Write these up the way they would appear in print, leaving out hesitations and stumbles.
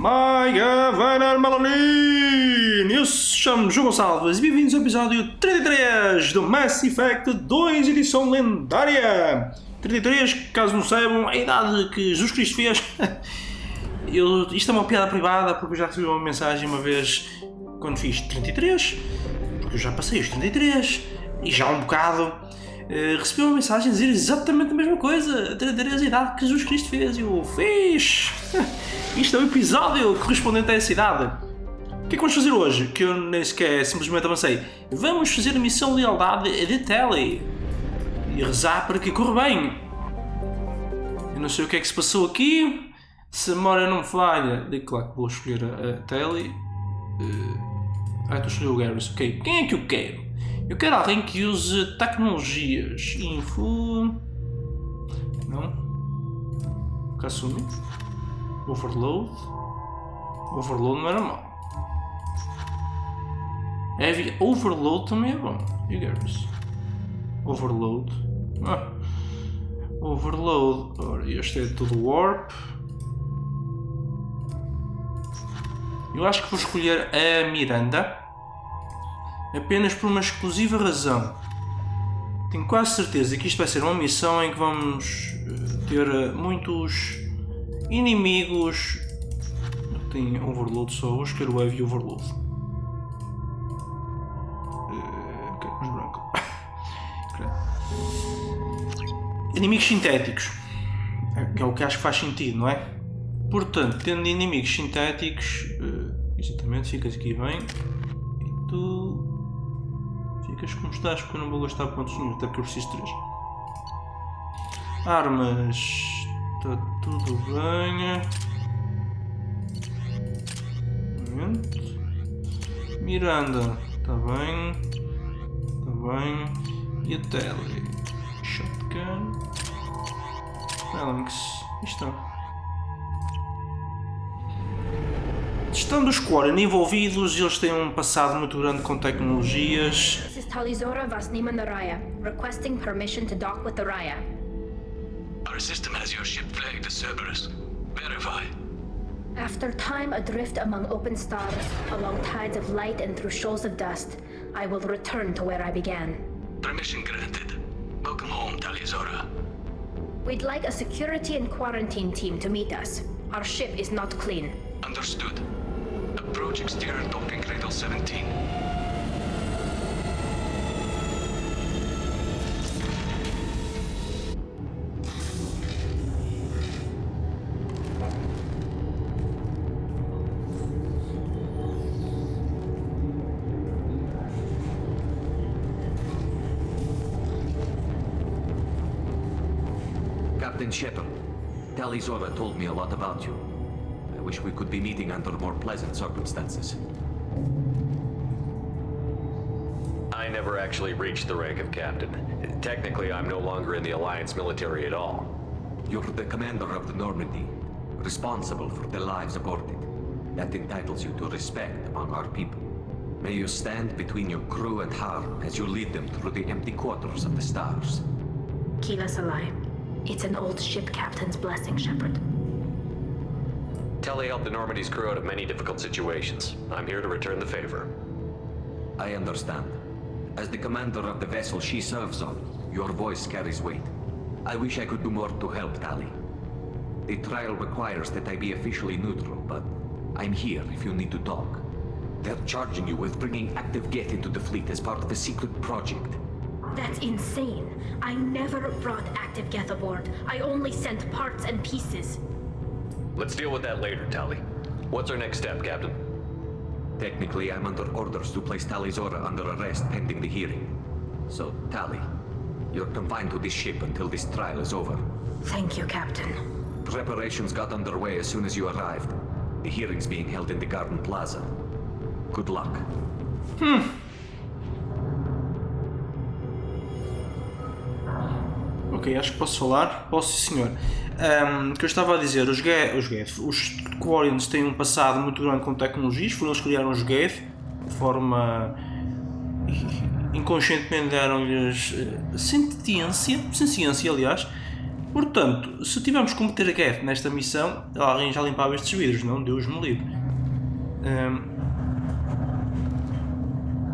Maiga Vainer Melanin! Eu chamo Jogo Salvas e bem-vindos ao episódio 33 do Mass Effect 2 edição lendária! 33, caso não saibam, a idade que Jesus Cristo fez. Isto é uma piada privada porque eu já recebi uma mensagem uma vez quando fiz 33, porque eu já passei os 33 e já um bocado. Recebi uma mensagem a dizer exatamente a mesma coisa, 33 a idade que Jesus Cristo fez e eu fiz. Isto é um episódio correspondente a essa idade. O que é que vamos fazer hoje? Que eu nem sequer simplesmente avancei. Vamos fazer a missão de lealdade de Tali e rezar para que corra bem. Eu não sei o que é que se passou aqui. Se a memória não me falha, digo claro que vou escolher a Tali. Estou a escolher o Garrus. Ok, quem é que eu quero? Eu quero alguém que use tecnologias. Info. Não. Kasumi. Overload. Overload não era mau. Heavy Overload também é bom. E Garrus. Overload. Overload. Ora, este é tudo Warp. Eu acho que vou escolher a Miranda. Apenas por uma exclusiva razão. Tenho quase certeza que isto vai ser uma missão em que vamos ter muitos inimigos. Tem Overload só, vou escolher o Heavy Overload. Ok, mas branco. Inimigos sintéticos. É o que acho que faz sentido, não é? Portanto, tendo inimigos sintéticos, exatamente, ficas aqui bem. E tu ficas como estás, porque eu não vou gastar pontos nenhum, até porque eu preciso de 3. Armas, está tudo bem. Miranda, está bem. Está bem. E a Tele, Shotgun, Phalanx, está. Estando os Quarren envolvidos, eles têm um passado muito grande com tecnologias. This is Talizora Vasniman Raya, requesting permission to dock with the Raya. Our system has your ship flagged as Cerberus. Verify. After time adrift among open stars, along tides of light and through shoals of dust, I will return to where I began. Permission granted. Welcome home, Talizora. We'd like a security and quarantine team to meet us. Our ship is not clean. Understood. Approach exterior docking cradle 17. Captain Shepard, Talizora told me a lot about you. I wish we could be meeting under more pleasant circumstances. I never actually reached the rank of captain. Technically, I'm no longer in the Alliance military at all. You're the commander of the Normandy, responsible for the lives aborted. That entitles you to respect among our people. May you stand between your crew and harm as you lead them through the empty quarters of the stars. Kila Salai. It's an old ship captain's blessing, Shepard. Telly helped the Normandy's crew out of many difficult situations. I'm here to return the favor. I understand. As the commander of the vessel she serves on, your voice carries weight. I wish I could do more to help Tali. The trial requires that I be officially neutral, but I'm here if you need to talk. They're charging you with bringing active Geth into the fleet as part of a secret project. That's insane. I never brought active Geth aboard. I only sent parts and pieces. Let's deal with that later, Tali. What's our next step, Captain? Technically, I'm under orders to place Talizora under arrest pending the hearing. So, Tali, you're confined to this ship until this trial is over. Thank you, Captain. Preparations got underway as soon as you arrived. The hearing's being held in the Garden Plaza. Good luck. Ok, acho que posso falar. Posso, sim, senhor. O que eu estava a dizer, os Quarrens têm um passado muito grande com tecnologias, foram eles que criaram os Geth, de forma inconscientemente deram-lhes ciência, aliás, Portanto, se tivermos que meter a Geth nesta missão, alguém já limpava estes vidros, não? Deus me livre.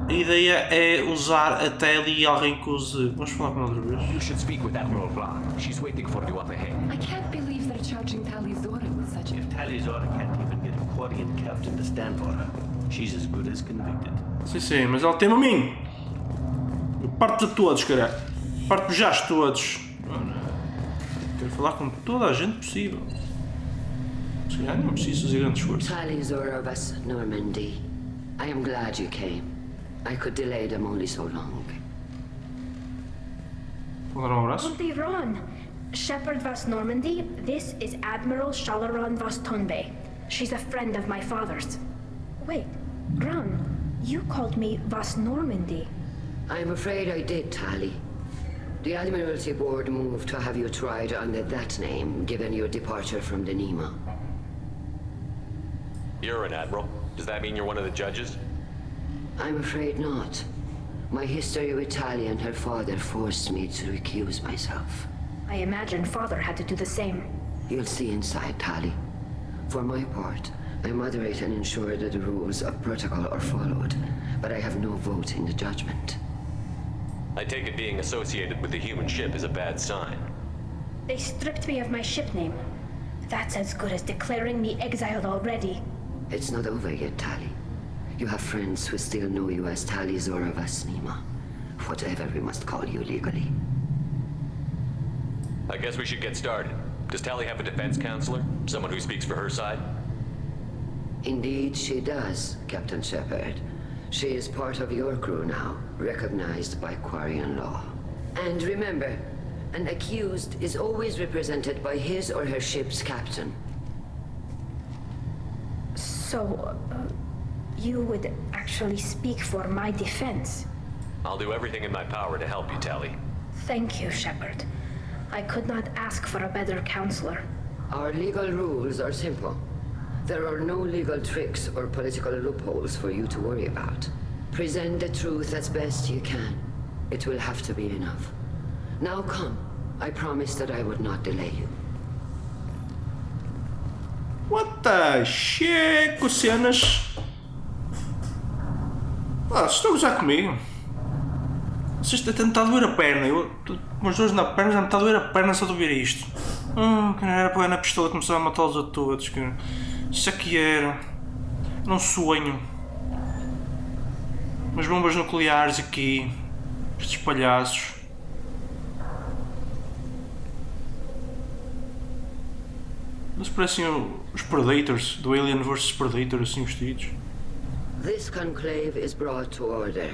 A ideia é usar a Tali e alguém que use... Vamos falar com ela outra vez. You should speak with Admiral Blanc. She's waiting for you up ahead. I can't believe they're charging Tali Zora with such a... If Tali Zora can't even get a Quarian captain to stand for her, she's as good as convicted. Sim, mas ela tem-me a mim. Eu parto de todos, caralho. Parto já de todos. Quero falar com toda a gente possível. Se calhar não preciso fazer grande esforço. Tali Zora of us, Normandy. I am glad you came. I could delay them only so long. Vou dar um abraço. Conte Ron. Shepherd Vas Normandy, this is Admiral Shalaron Vas Tonbe. She's a friend of my father's. Wait, Ron, you called me Vas Normandy. I'm afraid I did, Tali. The Admiralty Board moved to have you tried under that name, given your departure from the Nima. You're an admiral. Does that mean you're one of the judges? I'm afraid not. My history with Tali and her father forced me to recuse myself. I imagine father had to do the same. You'll see inside, Tali. For my part, I moderate and ensure that the rules of protocol are followed, but I have no vote in the judgment. I take it being associated with the human ship is a bad sign. They stripped me of my ship name. That's as good as declaring me exiled already. It's not over yet, Tali. You have friends who still know you as Tali Zora Vas Nima. Whatever we must call you legally. I guess we should get started. Does Tali have a defense counselor? Someone who speaks for her side? Indeed, she does, Captain Shepard. She is part of your crew now, recognized by Quarian law. And remember, an accused is always represented by his or her ship's captain. So, you would actually speak for my defense? I'll do everything in my power to help you, Tali. Thank you, Shepard. I could not ask for a better counselor. Our legal rules are simple. There are no legal tricks or political loopholes for you to worry about. Present the truth as best you can. It will have to be enough. Now come. I promised that I would not delay you. What the shit, cenas? Vocês estão a gozar comigo? Vocês estão a doer a perna. Umas dores na perna, já me está a doer a perna só de ouvir isto. Que não era pegar na pistola e começar a matá-los a todos. Isso é que era. Era um sonho. Umas bombas nucleares aqui. Estes palhaços. Eles parecem os Predators, do Alien vs Predator, assim vestidos. This conclave is brought to order.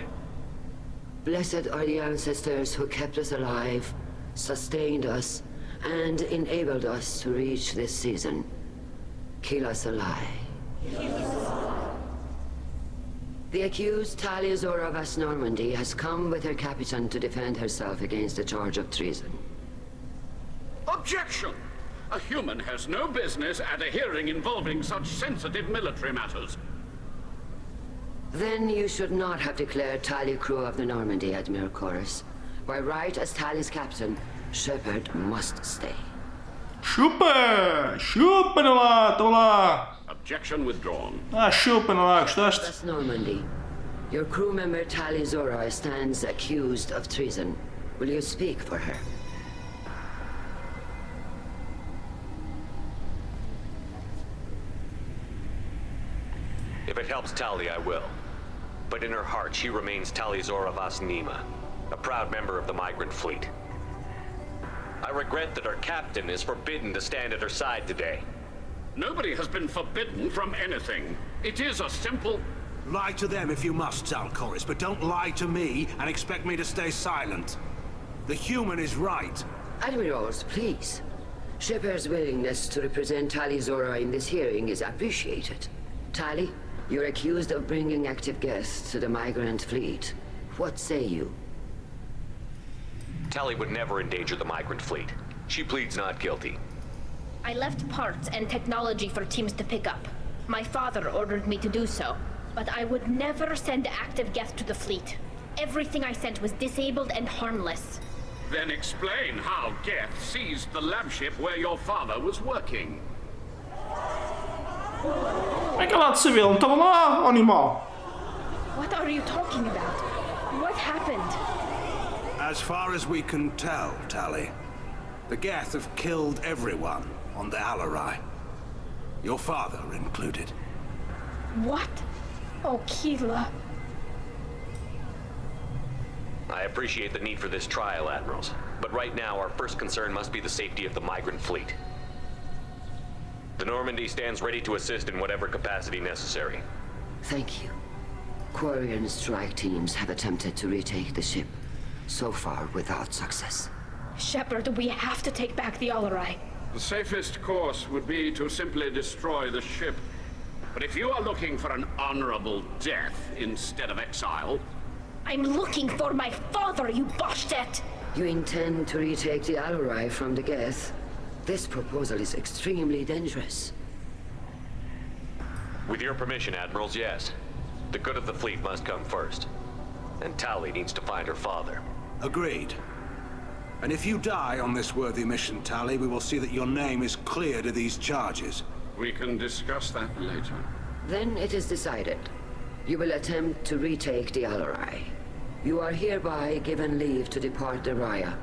Blessed are the ancestors who kept us alive, sustained us, and enabled us to reach this season. Kill us alive. The accused Tali Zora Vas Normandy has come with her captain to defend herself against the charge of treason. Objection! A human has no business at a hearing involving such sensitive military matters. Then you should not have declared Tali crew of the Normandy, Admiral Chorus. By right as Tali's captain, Shepard must stay. Chupa! Chupa lá, estão lá! Objection withdrawn. Chupa lá, gostaste? That's Normandy. Your crew member Tali Zora stands accused of treason. Will you speak for her? If it helps Tali, I will. But in her heart, she remains Tali Zora Vas Nima, a proud member of the migrant fleet. I regret that her captain is forbidden to stand at her side today. Nobody has been forbidden from anything. It is a simple... Lie to them if you must, Zalcoris, but don't lie to me and expect me to stay silent. The human is right. Admirals, please. Shepard's willingness to represent Tali Zora in this hearing is appreciated. Tali, you're accused of bringing active guests to the migrant fleet. What say you? Tali would never endanger the migrant fleet. She pleads not guilty. I left parts and technology for teams to pick up. My father ordered me to do so, but I would never send active guests to the fleet. Everything I sent was disabled and harmless. Then explain how Geth seized the lab ship where your father was working. Como é que ela há de saber? Ele não estava lá, animal. What are you talking about? What happened? As far as we can tell, Tali, the Geth have killed everyone on the Alarai. Your father included. What? Oh, Keela. I appreciate the need for this trial, Admirals. But right now, our first concern must be the safety of the migrant fleet. The Normandy stands ready to assist in whatever capacity necessary. Thank you. Quarian strike teams have attempted to retake the ship, so far without success. Shepard, we have to take back the Alarai. The safest course would be to simply destroy the ship. But if you are looking for an honorable death instead of exile... I'm looking for my father, you bastet! You intend to retake the Alarai from the Geth? This proposal is extremely dangerous. With your permission, Admirals, yes. The good of the fleet must come first. And Tali needs to find her father. Agreed. And if you die on this worthy mission, Tali, we will see that your name is cleared of these charges. We can discuss that later. Then it is decided. You will attempt to retake the Alarai. You are hereby given leave to depart the Raya.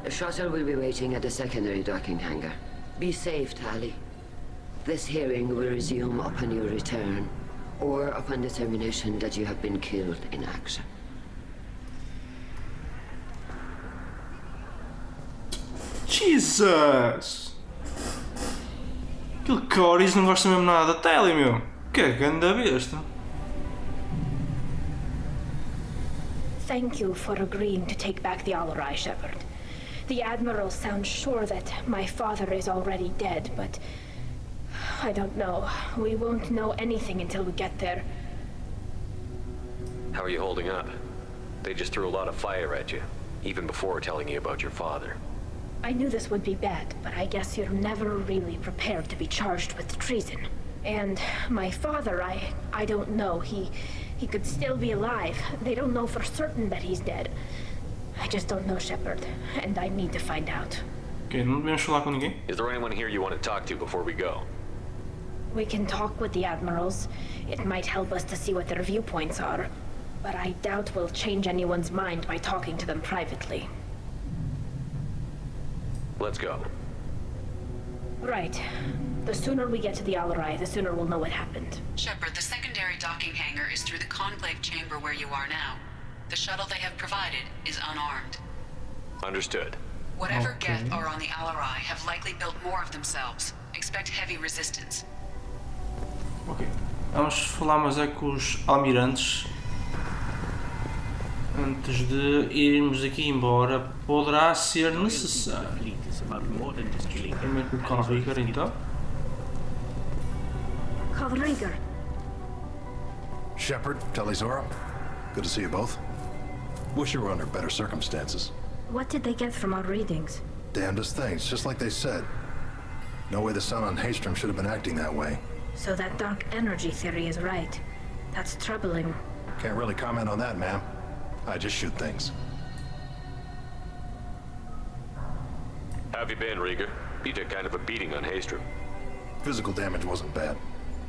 The shuttle will be waiting at the secondary docking hangar. Be safe, Tali. This hearing will resume upon your return, or upon determination that you have been killed in action. Jesus! Aquele Coris não gosta mesmo nada da Tali, meu. Que ganda besta. Thank you for agreeing to take back the Alarai, Shepard. The Admiral sounds sure that my father is already dead, but... I don't know. We won't know anything until we get there. How are you holding up? They just threw a lot of fire at you, even before telling you about your father. I knew this would be bad, but I guess you're never really prepared to be charged with treason. And my father, I don't know. He could still be alive. They don't know for certain that he's dead. I just don't know, Shepard, and I need to find out. Ok, não devemos falar com ninguém. Is there anyone here you want to talk to before we go? We can talk with the Admirals. It might help us to see what their viewpoints are. But I doubt we'll change anyone's mind by talking to them privately. Let's go. Right. The sooner we get to the Alarai, the sooner we'll know what happened. Shepard, the secondary docking hangar is through the conclave chamber where you are now. The shuttle they have provided is unarmed. Understood. Whatever Geth are on the Alarai have likely built more of themselves. Expect heavy resistance. Ok. Vamos falar mais é com os almirantes. Antes de irmos aqui embora, poderá ser necessário. Primeiro com o Corsair, então. Corsair. Shepard, Telizora, good to see you both. Wish you were under better circumstances. What did they get from our readings? Damnedest things, just like they said. No way the sun on Haystrom should have been acting that way. So that dark energy theory is right. That's troubling. Can't really comment on that, ma'am. I just shoot things. How have you been, Rieger? You took kind of a beating on Haystrom. Physical damage wasn't bad.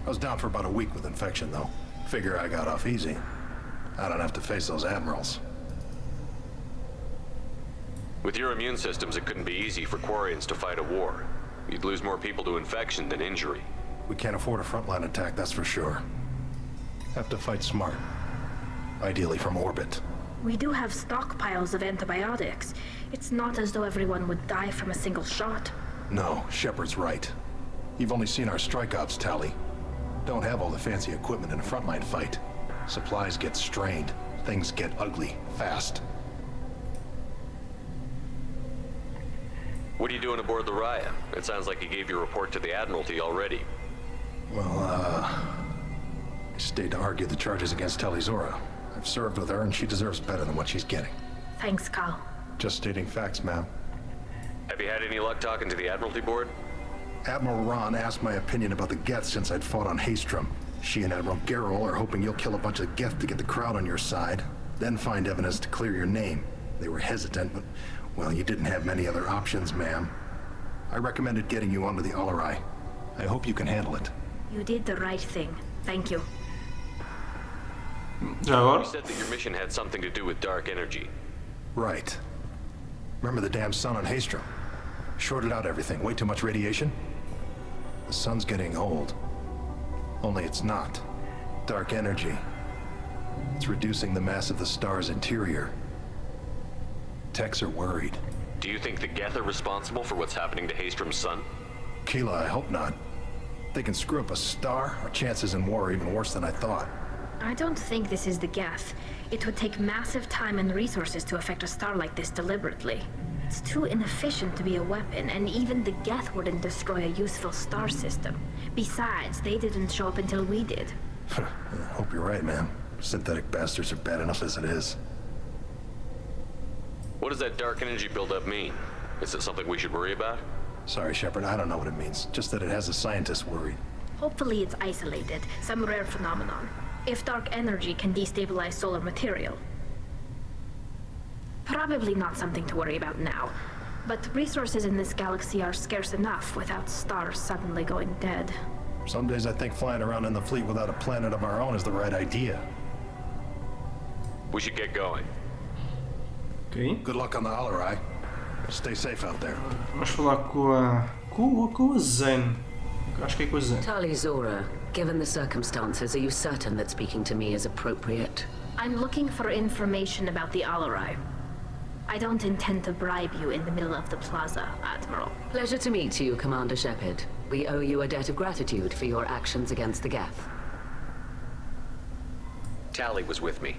I was down for about a week with infection, though. Figure I got off easy. I don't have to face those admirals. With your immune systems, it couldn't be easy for Quarians to fight a war. You'd lose more people to infection than injury. We can't afford a frontline attack, that's for sure. Have to fight smart. Ideally from orbit. We do have stockpiles of antibiotics. It's not as though everyone would die from a single shot. No, Shepard's right. You've only seen our strike ops, Tali. Don't have all the fancy equipment in a frontline fight. Supplies get strained. Things get ugly, fast. What are you doing aboard the Raya? It sounds like you gave your report to the Admiralty already. Well, I stayed to argue the charges against Telizora. I've served with her, and she deserves better than what she's getting. Thanks, Cal. Just stating facts, ma'am. Have you had any luck talking to the Admiralty board? Admiral Ron asked my opinion about the Geth since I'd fought on Haystrom. She and Admiral Garrel are hoping you'll kill a bunch of Geth to get the crowd on your side, then find evidence to clear your name. They were hesitant, but Well, you didn't have many other options, ma'am. I recommended getting you onto the Alarai. I hope you can handle it. You did the right thing. Thank you. Já agora? You said that your mission had something to do with dark energy. Right. Remember the damn sun on Haystrom? Shorted out everything. Way too much radiation? The sun's getting old. Only it's not. Dark energy. It's reducing the mass of the star's interior. Techs are worried. Do you think the Geth are responsible for what's happening to Haystrom's sun? Keela, I hope not. They can screw up a star. Our chances in war are even worse than I thought. I don't think this is the Geth. It would take massive time and resources to affect a star like this deliberately. It's too inefficient to be a weapon, and even the Geth wouldn't destroy a useful star system. Besides, they didn't show up until we did. I hope you're right, man. Synthetic bastards are bad enough as it is. What does that dark energy buildup mean? Is it something we should worry about? Sorry, Shepard, I don't know what it means. Just that it has the scientists worried. Hopefully it's isolated, some rare phenomenon. If dark energy can destabilize solar material. Probably not something to worry about now. But resources in this galaxy are scarce enough without stars suddenly going dead. Some days I think flying around in the fleet without a planet of our own is the right idea. We should get going. Ok. Good luck on the Alarai. Stay safe out there. Vamos falar com a Zen. Acho que é com a Zen. Tali Zora, given the circumstances, are you certain that speaking to me is appropriate? I'm looking for information about the Alarai. I don't intend to bribe you in the middle of the plaza, Admiral. Pleasure to meet you, Commander Shepard. We owe you a debt of gratitude for your actions against the Geth. Tali was with me.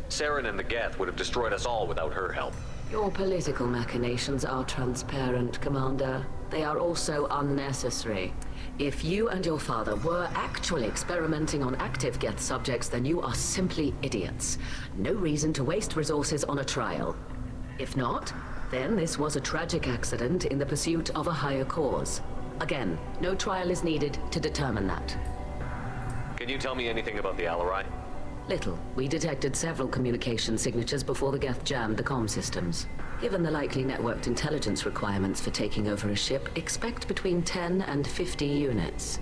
Saren and the Geth would have destroyed us all without her help. Your political machinations are transparent, Commander. They are also unnecessary. If you and your father were actually experimenting on active Geth subjects, then you are simply idiots. No reason to waste resources on a trial. If not, then this was a tragic accident in the pursuit of a higher cause. Again, no trial is needed to determine that. Can you tell me anything about the Alarai? Little. We detected several communication signatures before the Geth jammed the comm systems. Given the likely networked intelligence requirements for taking over a ship, expect between 10 and 50 units.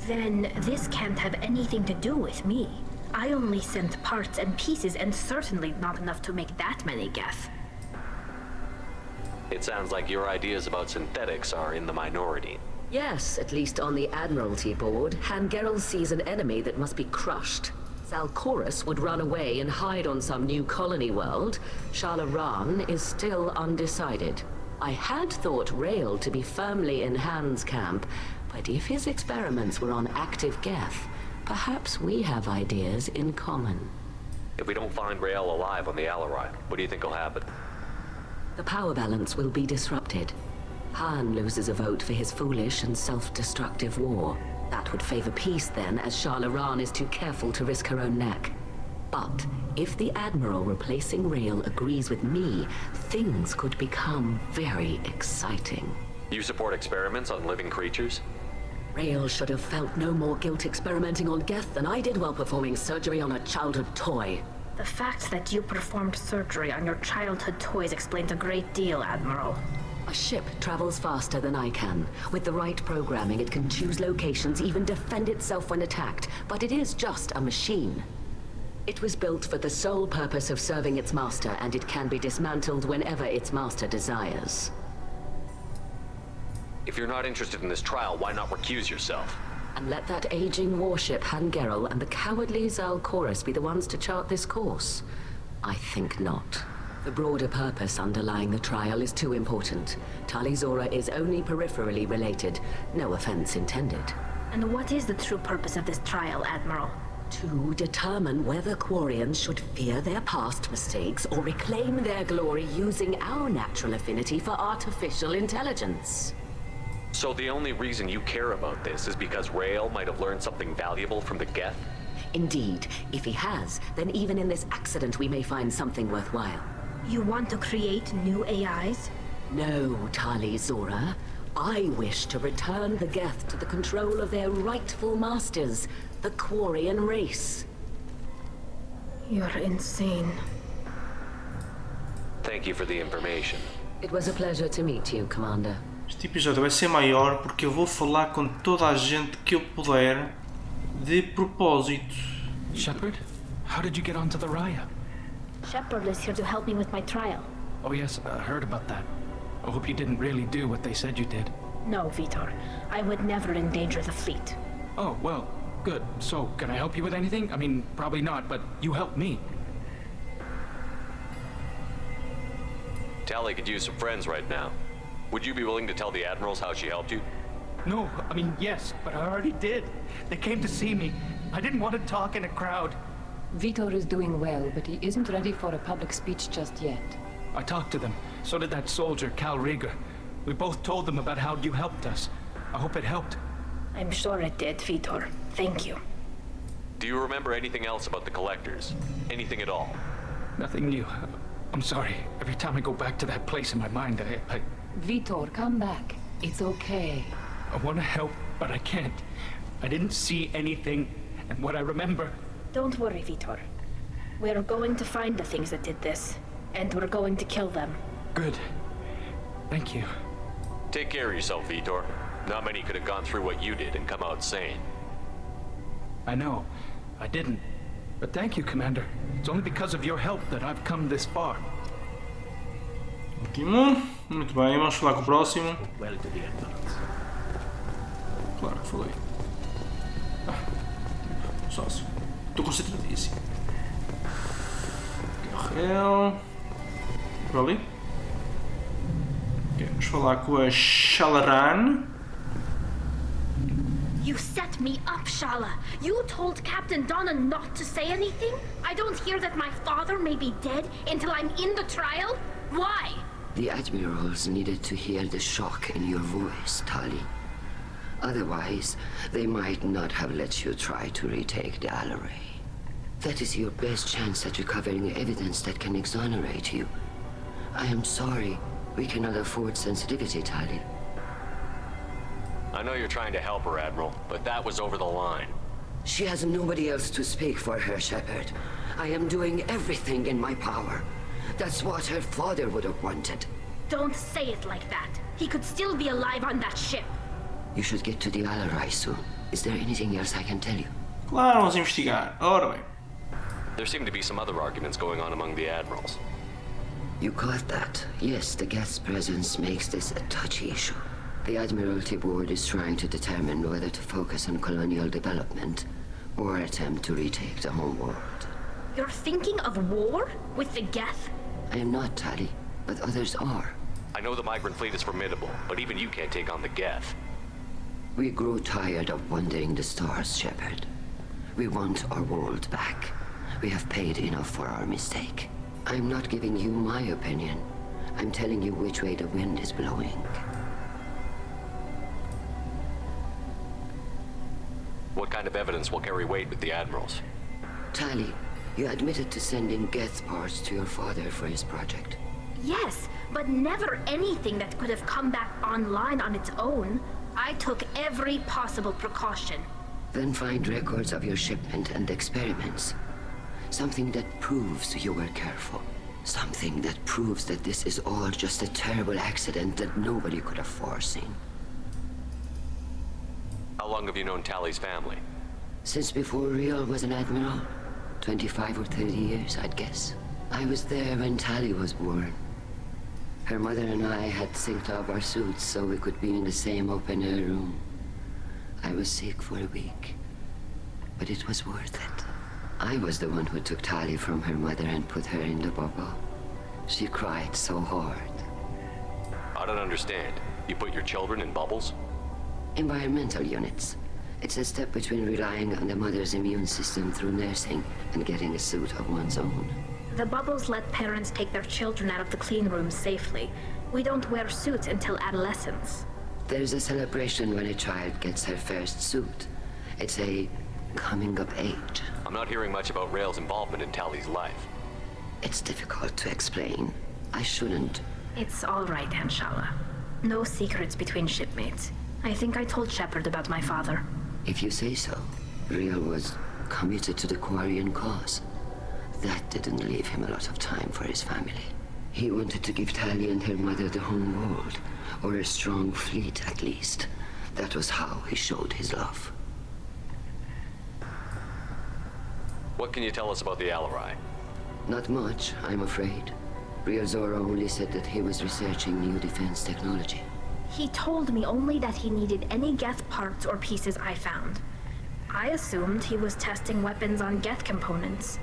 Then this can't have anything to do with me. I only sent parts and pieces, and certainly not enough to make that many Geth. It sounds like your ideas about synthetics are in the minority. Yes, at least on the Admiralty board, Hangerel sees an enemy that must be crushed. Zalcorus would run away and hide on some new colony world. Shalaran is still undecided. I had thought Rail to be firmly in Han's camp, but if his experiments were on active Geth, perhaps we have ideas in common. If we don't find Rael alive on the Alarai, what do you think will happen? The power balance will be disrupted. Han loses a vote for his foolish and self-destructive war. That would favor peace then, as Shalaran is too careful to risk her own neck. But if the Admiral replacing Rail agrees with me, things could become very exciting. You support experiments on living creatures? Rail should have felt no more guilt experimenting on Geth than I did while performing surgery on a childhood toy. The fact that you performed surgery on your childhood toys explains a great deal, Admiral. A ship travels faster than I can. With the right programming, it can choose locations, even defend itself when attacked. But it is just a machine. It was built for the sole purpose of serving its master, and it can be dismantled whenever its master desires. If you're not interested in this trial, why not recuse yourself? And let that aging warship Hangerel and the cowardly Zalcorus be the ones to chart this course? I think not. The broader purpose underlying the trial is too important. Tali Zora is only peripherally related. No offense intended. And what is the true purpose of this trial, Admiral? To determine whether Quarians should fear their past mistakes or reclaim their glory using our natural affinity for artificial intelligence. So the only reason you care about this is because Rael might have learned something valuable from the Geth? Indeed. If he has, then even in this accident we may find something worthwhile. You want to create new AIs? No, Tali Zora. I wish to return the Geth to the control of their rightful masters, the Quarian race. You're insane. Thank you for the information. It was a pleasure to meet you, Commander. Este episódio vai ser maior porque eu vou falar com toda a gente que eu puder de propósito. Shepard, how did you get onto the Raya? Shepard is here to help me with my trial. Oh yes, I heard about that. I hope you didn't really do what they said you did. No, Vitor. I would never endanger the fleet. Oh, well, good. So, can I help you with anything? I mean, probably not, but you helped me. Tali could use some friends right now. Would you be willing to tell the admirals how she helped you? No, I mean, yes, but I already did. They came to see me. I didn't want to talk in a crowd. Vitor is doing well, but he isn't ready for a public speech just yet. I talked to them. So did that soldier, Cal Rieger. We both told them about how you helped us. I hope it helped. I'm sure it did, Vitor. Thank you. Do you remember anything else about the collectors? Anything at all? Nothing new. I'm sorry. Every time I go back to that place in my mind, I Vitor, come back. It's okay. I want to help, but I can't. I didn't see anything, and what I remember... Don't worry, Vitor. We're going to find the things that did this, and we're going to kill them. Good. Thank you. Take care of yourself, Vitor. Not many could have gone through what you did and come out sane. I know. I didn't. But thank you, Commander. It's only because of your help that I've come this far. Ótimo. Muito bem, vamos falar com o próximo. Claro que falei. Sócio. Estou concentradíssimo. Carrel. Por ali. Ok, vamos falar com a Shalaran. You set me up, Shala. You told Captain Donna not to say anything? I don't hear that my father may be dead until I'm in the trial? Why? The admirals needed to hear the shock in your voice, Tali. Otherwise, they might not have let you try to retake the Alaray. That is your best chance at recovering evidence that can exonerate you. I am sorry. We cannot afford sensitivity, Tali. I know you're trying to help her, Admiral, but that was over the line. She has nobody else to speak for her, Shepard. I am doing everything in my power. That's what her father would have wanted. Don't say it like that. He could still be alive on that ship. You should get to the Alaray soon. Is there anything else I can tell you? Claro, vamos investigar. Ora bem. There seem to be some other arguments going on among the admirals. You caught that. Yes, the guest's presence makes this a touchy issue. The Admiralty Board is trying to determine whether to focus on colonial development or attempt to retake the home world. You're thinking of war? With the Geth? I am not, Tali, but others are. I know the migrant fleet is formidable, but even you can't take on the Geth. We grow tired of wandering the stars, Shepard. We want our world back. We have paid enough for our mistake. I'm not giving you my opinion. I'm telling you which way the wind is blowing. What kind of evidence will carry weight with the admirals? Tali, you admitted to sending Geth parts to your father for his project. Yes, but never anything that could have come back online on its own. I took every possible precaution. Then find records of your shipment and experiments. Something that proves you were careful. Something that proves that this is all just a terrible accident that nobody could have foreseen. How long have you known Tali's family? Since before Riel was an admiral. 25 or 30 years, I'd guess. I was there when Tali was born. Her mother and I had synced up our suits so we could be in the same open-air room. I was sick for a week, but it was worth it. I was the one who took Tali from her mother and put her in the bubble. She cried so hard. I don't understand. You put your children in bubbles? Environmental units. It's a step between relying on the mother's immune system through nursing and getting a suit of one's own. The bubbles let parents take their children out of the clean rooms safely. We don't wear suits until adolescence. There's a celebration when a child gets her first suit. It's a coming of age. I'm not hearing much about Rael's involvement in Tali's life. It's difficult to explain. I shouldn't. It's all right, Anshala. No secrets between shipmates. I think I told Shepard about my father. If you say so. Riel was committed to the Quarian cause. That didn't leave him a lot of time for his family. He wanted to give Tali and her mother the home world, or a strong fleet at least. That was how he showed his love. What can you tell us about the Alarai? Not much, I'm afraid. Real Zora only said that he was researching new defense technology. He told me only that he needed any Geth parts or pieces I found. I assumed he was testing weapons on Geth components.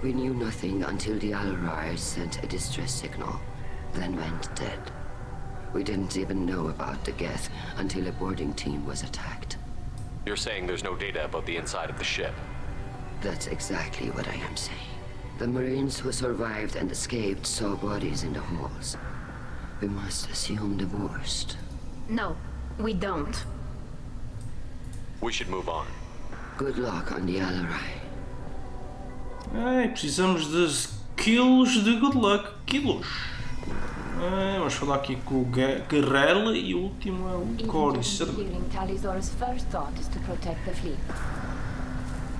We knew nothing until the Alarai sent a distress signal, then went dead. We didn't even know about the Geth until a boarding team was attacked. You're saying there's no data about the inside of the ship? That's exactly what I am saying. The Marines who survived and escaped saw bodies in the halls. We must assume the worst. No, we don't. We should move on. Good luck on the Alarai. Precisamos de skills de good luck. Quilos. Vamos falar aqui com o Guerrero e o último é o Corsair. Tali's first thought is to protect the fleet.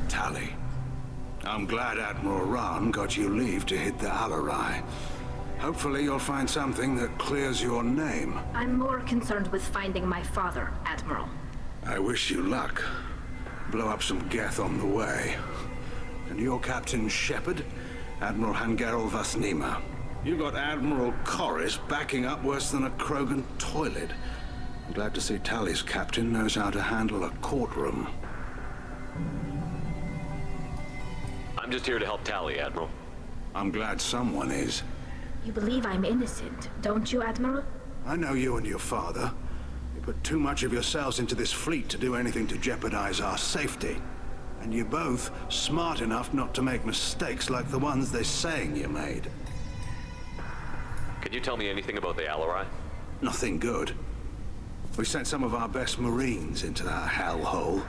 Tali, I'm glad Admiral Ran got you leave to hit the Alarai. Hopefully you'll find something that clears your name. I'm more concerned with finding my father, Admiral. I wish you luck. Blow up some Geth on the way. And your Captain Shepard, Admiral Hangarel Vasnima. You got Admiral Corris backing up worse than a Krogan toilet. I'm glad to see Tali's captain knows how to handle a courtroom. I'm just here to help Tali, Admiral. I'm glad someone is. You believe I'm innocent, don't you, Admiral? I know you and your father. You put too much of yourselves into this fleet to do anything to jeopardize our safety. And you're both smart enough not to make mistakes like the ones they're saying you made. Can you tell me anything about the Alarai? Nothing good. We sent some of our best Marines into that hellhole.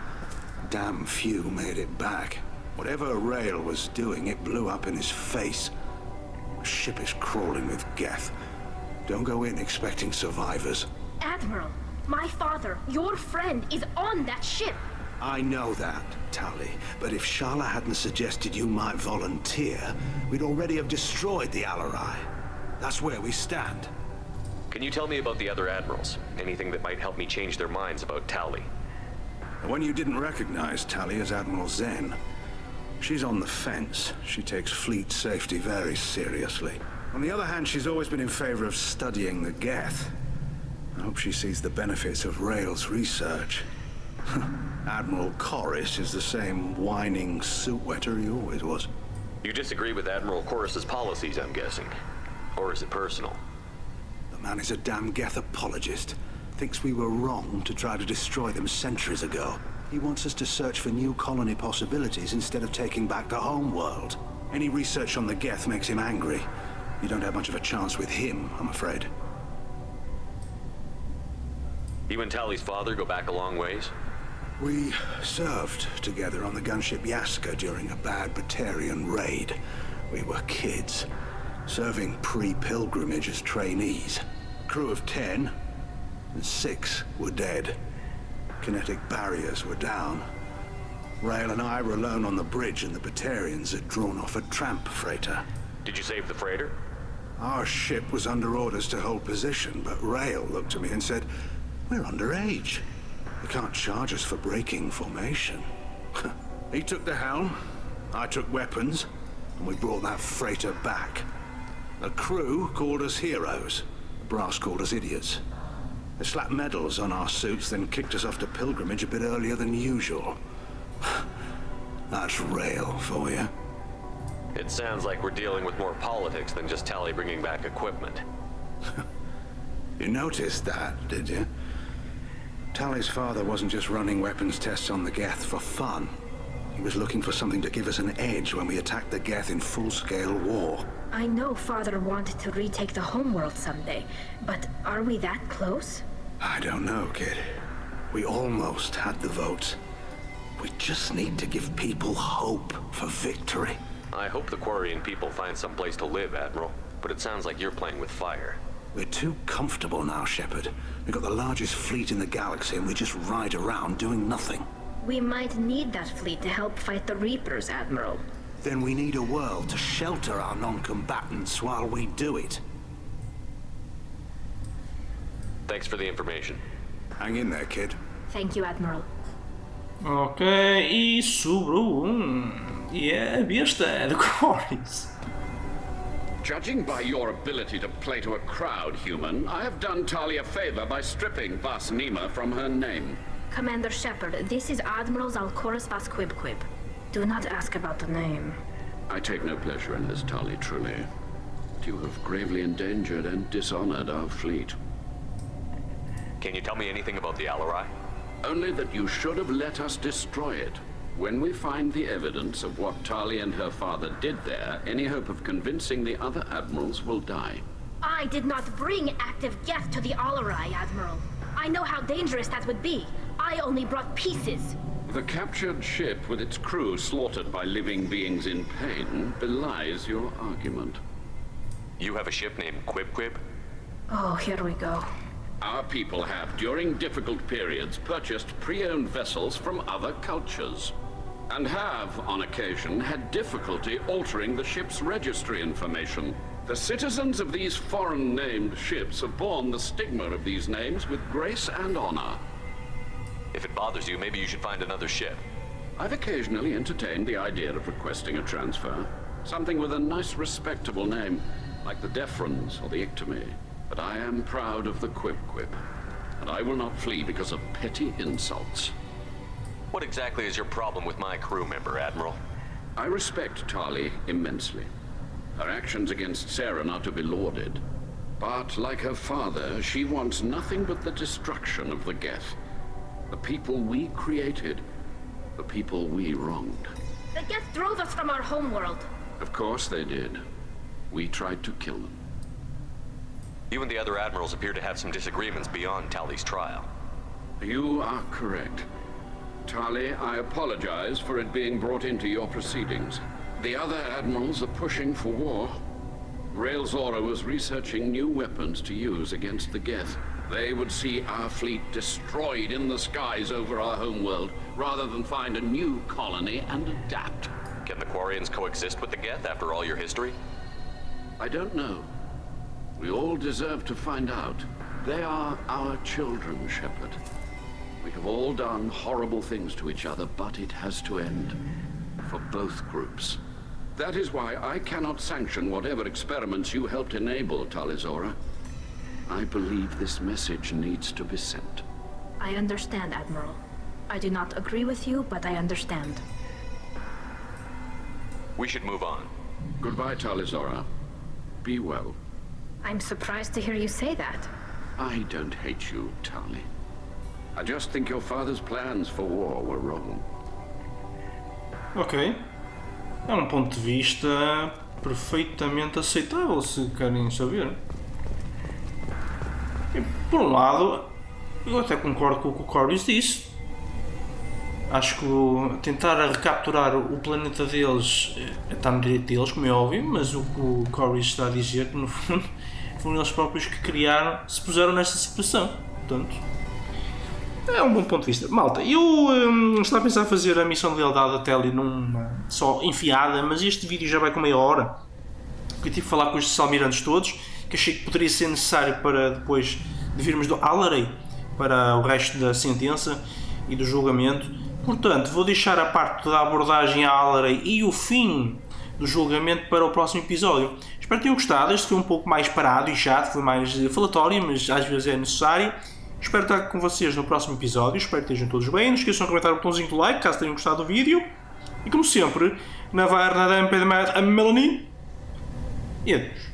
Damn few made it back. Whatever Rail was doing, it blew up in his face. The ship is crawling with Geth. Don't go in expecting survivors. Admiral, my father, your friend, is on that ship. I know that, Tali, but if Shala hadn't suggested you might volunteer, we'd already have destroyed the Alarai. That's where we stand. Can you tell me about the other admirals? Anything that might help me change their minds about Tali? The one you didn't recognize, Tali, is Admiral Zen. She's on the fence. She takes fleet safety very seriously. On the other hand, she's always been in favor of studying the Geth. I hope she sees the benefits of Rail's research. Admiral Corris is the same whining suit-wetter he always was. You disagree with Admiral Corris's policies, I'm guessing. Or is it personal? The man is a damn Geth apologist. Thinks we were wrong to try to destroy them centuries ago. He wants us to search for new colony possibilities instead of taking back the home world. Any research on the Geth makes him angry. You don't have much of a chance with him, I'm afraid. You and Tali's father go back a long ways? We served together on the gunship Yaska during a bad Batarian raid. We were kids, serving pre-pilgrimage as trainees. Crew of 10, and 6 were dead. Kinetic barriers were down. Rail and I were alone on the bridge, and the Batarians had drawn off a tramp freighter. Did you save the freighter? Our ship was under orders to hold position, but Rail looked at me and said, "We're underage. You can't charge us for breaking formation." He took the helm, I took weapons, and we brought that freighter back. The crew called us heroes. The brass called us idiots. They slapped medals on our suits, then kicked us off to pilgrimage a bit earlier than usual. That's Rail for you. It sounds like we're dealing with more politics than just Tali bringing back equipment. You noticed that, did you? Tali's father wasn't just running weapons tests on the Geth for fun. He was looking for something to give us an edge when we attacked the Geth in full-scale war. I know Father wanted to retake the homeworld someday, but are we that close? I don't know, kid. We almost had the votes. We just need to give people hope for victory. I hope the Quarian people find some place to live, Admiral, but it sounds like you're playing with fire. We're too comfortable now, Shepard. We've got the largest fleet in the galaxy and we just ride around doing nothing. We might need that fleet to help fight the Reapers, Admiral. Then we need a world to shelter our non-combatants while we do it. Thanks for the information. Hang in there, kid. Thank you, Admiral. Ok, e sobrou e é a besta de Corsair. Judging by your ability to play to a crowd, human, I have done Tali a favor by stripping Vas Nima from her name. Commander Shepard, this is Admiral Zalcoris Vas Quib. Do not ask about the name. I take no pleasure in this, Tali, truly. But you have gravely endangered and dishonored our fleet. Can you tell me anything about the Alarai? Only that you should have let us destroy it. When we find the evidence of what Tali and her father did there, any hope of convincing the other admirals will die. I did not bring active Geth to the Alarai, Admiral. I know how dangerous that would be. I only brought pieces. The captured ship with its crew slaughtered by living beings in pain belies your argument. You have a ship named Quib? Oh, here we go. Our people have, during difficult periods, purchased pre-owned vessels from other cultures, and have, on occasion, had difficulty altering the ship's registry information. The citizens of these foreign-named ships have borne the stigma of these names with grace and honor. If it bothers you, maybe you should find another ship. I've occasionally entertained the idea of requesting a transfer. Something with a nice, respectable name, like the Defrons or the Ictomy. But I am proud of the Quib, and I will not flee because of petty insults. What exactly is your problem with my crew member, Admiral? I respect Tali immensely. Her actions against Saren are to be lauded. But, like her father, she wants nothing but the destruction of the Geth. The people we created, the people we wronged. The Geth drove us from our homeworld. Of course they did. We tried to kill them. You and the other admirals appear to have some disagreements beyond Tali's trial. You are correct. Tali, I apologize for it being brought into your proceedings. The other admirals are pushing for war. Rael Zora was researching new weapons to use against the Geth. They would see our fleet destroyed in the skies over our homeworld, rather than find a new colony and adapt. Can the Quarians coexist with the Geth after all your history? I don't know. We all deserve to find out. They are our children, Shepard. We have all done horrible things to each other, but it has to end. For both groups. That is why I cannot sanction whatever experiments you helped enable, Tali Zora. I believe this message needs to be sent. I understand, Admiral. I do not agree with you, but I understand. We should move on. Goodbye, Tali Zora. Be well. I'm surprised to hear you say that. I don't hate you, Tali. I just think your father's plans for war were wrong. Ok. É um ponto de vista perfeitamente aceitável, se querem saber. E, por um lado, eu até concordo com o que o Corsair disse. Acho que tentar recapturar o planeta deles está no direito deles, como é óbvio, mas o que o Corsair está a dizer que, no fundo, foram eles próprios que criaram, se puseram nesta situação. Portanto, é um bom ponto de vista. Malta, eu estava a pensar fazer a missão de lealdade até ali numa só enfiada, mas este vídeo já vai com meia hora. Porque eu tive que falar com estes almirantes todos, que achei que poderia ser necessário para depois de virmos do Alarai para o resto da sentença e do julgamento. Portanto, vou deixar a parte da abordagem à Alarai e o fim do julgamento para o próximo episódio. Espero que tenham gostado. Este foi um pouco mais parado e chato, foi mais falatório, mas às vezes é necessário. Espero estar com vocês no próximo episódio. Espero que estejam todos bem. Não esqueçam de comentar o botãozinho do like, caso tenham gostado do vídeo. E como sempre, na varna da MP de a Melanie. E adeus.